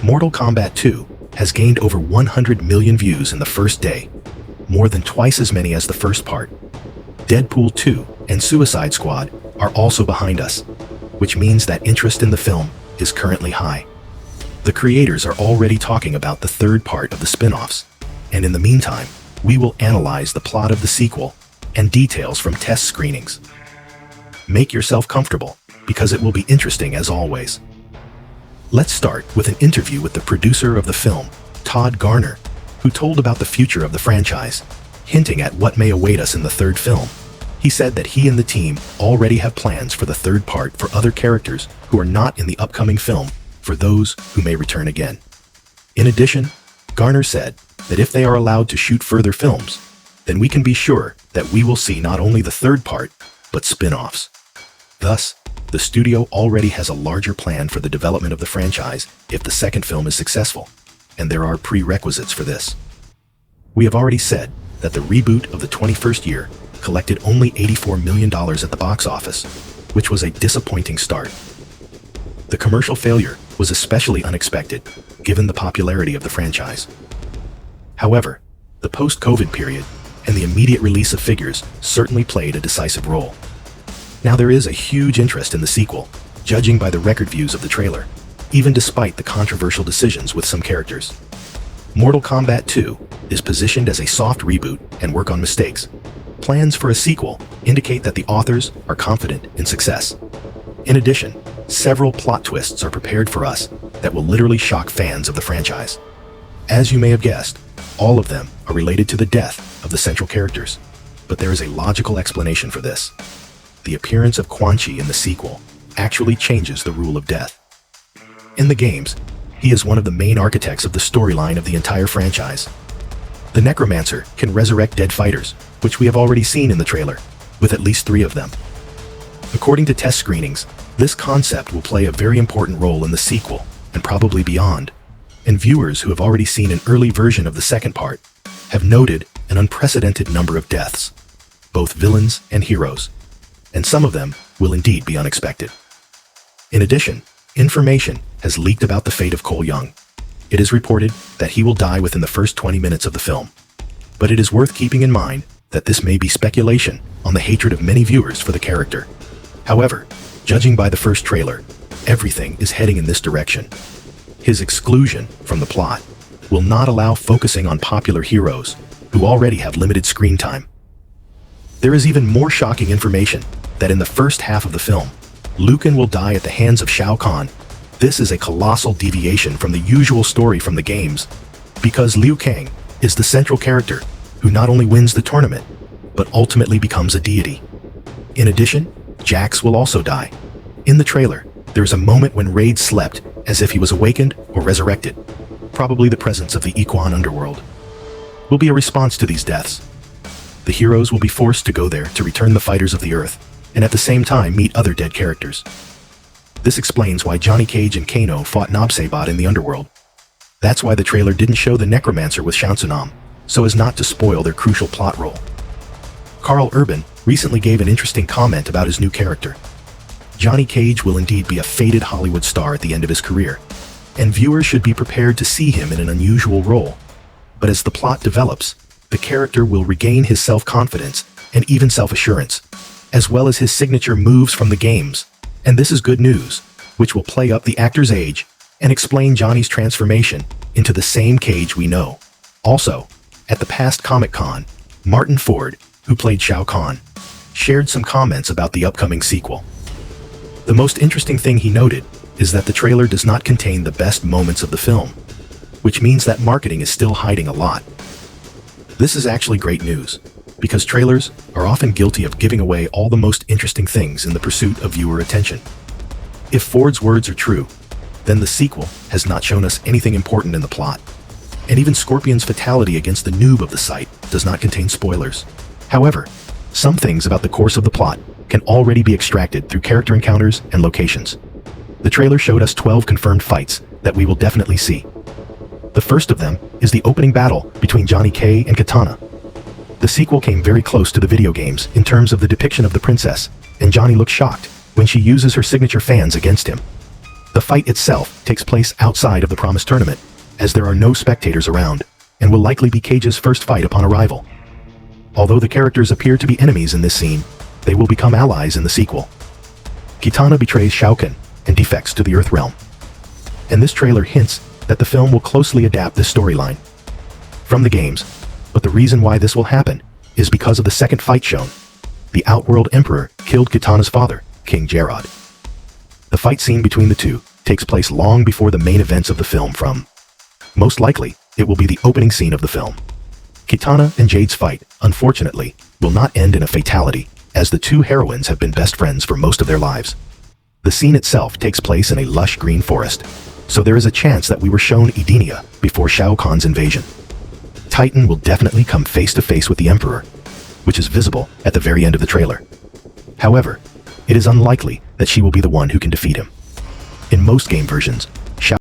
Mortal Kombat 2 has gained over 100 million views in the first day, more than twice as many as the first part. Deadpool 2 and Suicide Squad are also behind us, which means that interest in the film is currently high. The creators are already talking about the third part of the spin-offs, and in the meantime, we will analyze the plot of the sequel and details from test screenings. Make yourself comfortable, because it will be interesting as always. Let's start with an interview with the producer of the film, Todd Garner, who told about the future of the franchise, hinting at what may await us in the third film. He said that he and the team already have plans for the third part for other characters who are not in the upcoming film, for those who may return again. In addition, Garner said that if they are allowed to shoot further films, then we can be sure that we will see not only the third part, but spin-offs. Thus, the studio already has a larger plan for the development of the franchise if the second film is successful, and there are prerequisites for this. We have already said that the reboot of the 21st year collected only $84 million at the box office, which was a disappointing start. The commercial failure was especially unexpected, given the popularity of the franchise. However, the post-COVID period and the immediate release of figures certainly played a decisive role. Now there is a huge interest in the sequel, judging by the record views of the trailer, even despite the controversial decisions with some characters. Mortal Kombat 2 is positioned as a soft reboot and work on mistakes. Plans for a sequel indicate that the authors are confident in success. In addition, several plot twists are prepared for us that will literally shock fans of the franchise. As you may have guessed, all of them are related to the death of the central characters, but there is a logical explanation for this. The appearance of Quan in the sequel actually changes the rule of death. In the games, he is one of the main architects of the storyline of the entire franchise. The Necromancer can resurrect dead fighters, which we have already seen in the trailer, with at least 3 of them. According to test screenings, this concept will play a very important role in the sequel, and probably beyond, and viewers who have already seen an early version of the second part have noted an unprecedented number of deaths, both villains and heroes, and some of them will indeed be unexpected. In addition, information has leaked about the fate of Cole Young. It is reported that he will die within the first 20 minutes of the film, but it is worth keeping in mind that this may be speculation on the hatred of many viewers for the character. However, judging by the first trailer, everything is heading in this direction. His exclusion from the plot will not allow focusing on popular heroes who already have limited screen time. There is even more shocking information that in the first half of the film, Liu Kang will die at the hands of Shao Kahn. This is a colossal deviation from the usual story from the games, because Liu Kang is the central character who not only wins the tournament, but ultimately becomes a deity. In addition, Jax will also die. In the trailer, there is a moment when Raid slept as if he was awakened or resurrected. Probably the presence of the Quan underworld will be a response to these deaths. The heroes will be forced to go there to return the fighters of the earth, and at the same time meet other dead characters. This explains why Johnny Cage and Kano fought Nobsaybot in the underworld. That's why the trailer didn't show the Necromancer with Shao Tsung, so as not to spoil their crucial plot role. Carl Urban recently gave an interesting comment about his new character. Johnny Cage will indeed be a faded Hollywood star at the end of his career, and viewers should be prepared to see him in an unusual role. But as the plot develops, the character will regain his self-confidence and even self-assurance, as well as his signature moves from the games. And this is good news, which will play up the actor's age and explain Johnny's transformation into the same Cage we know. Also, at the past Comic-Con, Martin Ford, who played Shao Kahn, shared some comments about the upcoming sequel. The most interesting thing he noted is that the trailer does not contain the best moments of the film, which means that marketing is still hiding a lot. This is actually great news, because trailers are often guilty of giving away all the most interesting things in the pursuit of viewer attention. If Ford's words are true, then the sequel has not shown us anything important in the plot, and even Scorpion's fatality against the noob of the site does not contain spoilers. However, some things about the course of the plot can already be extracted through character encounters and locations. The trailer showed us 12 confirmed fights that we will definitely see. The first of them is the opening battle between Johnny K and Katana. The sequel came very close to the video games in terms of the depiction of the princess, and Johnny looks shocked when she uses her signature fans against him. The fight itself takes place outside of the promised tournament, as there are no spectators around, and will likely be Cage's first fight upon arrival. Although the characters appear to be enemies in this scene, they will become allies in the sequel. Kitana betrays Shao Kahn and defects to the Earth Realm. And this trailer hints that the film will closely adapt this storyline from the games, but the reason why this will happen is because of the second fight shown. The Outworld Emperor killed Kitana's father, King Jerrod. The fight scene between the two takes place long before the main events of the film most likely, it will be the opening scene of the film. Kitana and Jade's fight, unfortunately, will not end in a fatality, as the two heroines have been best friends for most of their lives. The scene itself takes place in a lush green forest, so there is a chance that we were shown Edenia before Shao Kahn's invasion. Titan will definitely come face to face with the Emperor, which is visible at the very end of the trailer. However, it is unlikely that she will be the one who can defeat him. In most game versions,